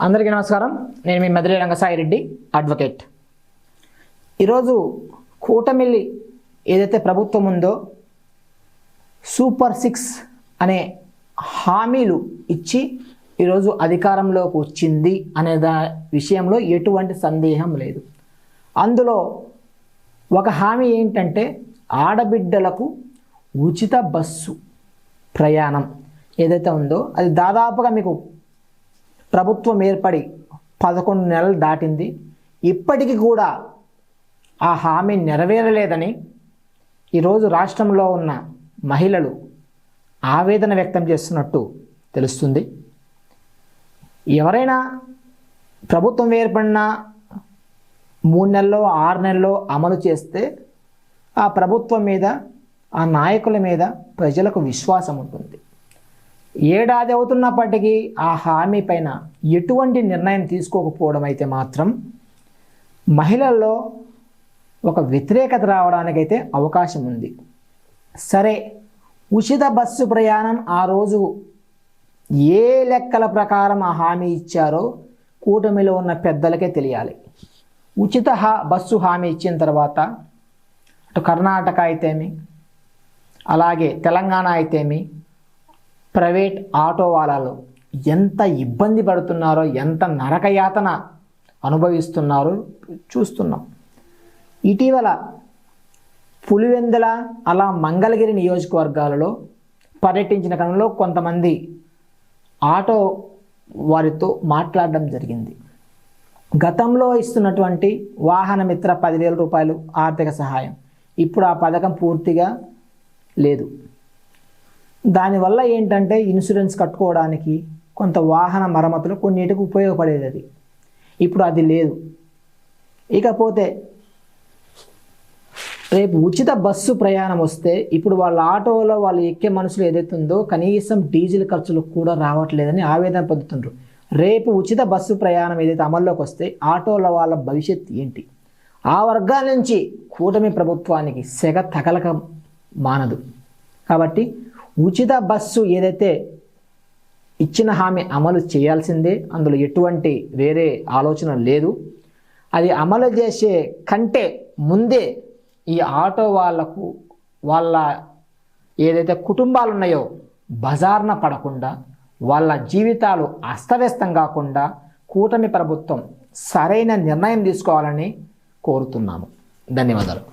అందరికీ నమస్కారం. నేను మీ మదిరే రంగసాయి రెడ్డి, అడ్వకేట్. ఈరోజు కూటమి ఏదైతే ప్రభుత్వం ఉందో సూపర్ 6 అనే హామీలు ఇచ్చి ఈరోజు అధికారంలోకి వచ్చింది అనే విషయంలో ఎటువంటి సందేహం లేదు. అందులో ఒక హామీ ఏంటంటే ఆడబిడ్డలకు ఉచిత బస్సు ప్రయాణం ఏదైతే ఉందో అది దాదాపుగా మీకు ప్రభుత్వం ఏర్పడి 11 నెలలు దాటింది. ఇప్పటికీ కూడా ఆ హామీ నెరవేరలేదని ఈరోజు రాష్ట్రంలో ఉన్న మహిళలు ఆవేదన వ్యక్తం చేస్తున్నట్టు తెలుస్తుంది. ఎవరైనా ప్రభుత్వం ఏర్పడిన 3 నెలల్లో 6 నెలల్లో అమలు చేస్తే ఆ ప్రభుత్వం మీద, ఆ నాయకుల మీద ప్రజలకు విశ్వాసం ఉంటుంది. ఏడాది అవుతున్నప్పటికీ ఆ హామీ పైన ఎటువంటి నిర్ణయం తీసుకోకపోవడం అయితే మాత్రం మహిళల్లో ఒక వ్యతిరేకత రావడానికైతే అవకాశం ఉంది. సరే, ఉచిత బస్సు ప్రయాణం ఆ రోజు ఏ లెక్కల ప్రకారం ఆ హామీ ఇచ్చారో కూటమిలో ఉన్న పెద్దలకే తెలియాలి. ఉచిత బస్సు హామీ ఇచ్చిన తర్వాత అటు కర్ణాటక అయితేమి, అలాగే తెలంగాణ అయితేమి, ప్రైవేట్ ఆటో వాళ్ళలో ఎంత ఇబ్బంది పడుతున్నారో, ఎంత నరకయాతన అనుభవిస్తున్నారో చూస్తున్నాం. ఇటీవల పులివెందుల అలా మంగళగిరి నియోజకవర్గాలలో పర్యటించిన క్రమంలో కొంతమంది ఆటో వారితో మాట్లాడడం జరిగింది. గతంలో ఇస్తున్నటువంటి వాహన మిత్ర 10,000 రూపాయలు ఆర్థిక సహాయం ఇప్పుడు ఆ పథకం పూర్తిగా లేదు. దానివల్ల ఏంటంటే ఇన్సూరెన్స్ కట్టుకోవడానికి, కొంత వాహన మరమ్మతులు కొన్నిటికి ఉపయోగపడేది. అది ఇప్పుడు అది లేదు. ఇకపోతే రేపు ఉచిత బస్సు ప్రయాణం వస్తే ఇప్పుడు వాళ్ళ ఆటోలో వాళ్ళు ఎక్కే మనుషులు ఏదైతే ఉందో కనీసం డీజిల్ ఖర్చులు కూడా రావట్లేదని ఆవేదన పొందుతుండ్రు. రేపు ఉచిత బస్సు ప్రయాణం ఏదైతే అమల్లోకి వస్తే ఆటోల వాళ్ళ భవిష్యత్ ఏంటి? ఆ వర్గాల నుంచి కూటమి ప్రభుత్వానికి సెగ తగలక మానదు. కాబట్టి ఉచిత బస్సు ఏదైతే ఇచ్చిన హామీ అమలు చేయాల్సిందే, అందులో ఎటువంటి వేరే ఆలోచన లేదు. అది అమలు చేసే కంటే ముందే ఈ ఆటో వాళ్లకు వాళ్ళ ఏదైతే కుటుంబాలు ఉన్నాయో బజార్న పడకుండా, వాళ్ళ జీవితాలు అస్తవ్యస్తం కాకుండా కూటమి ప్రభుత్వం సరైన నిర్ణయం తీసుకోవాలని కోరుతున్నాము. ధన్యవాదాలు.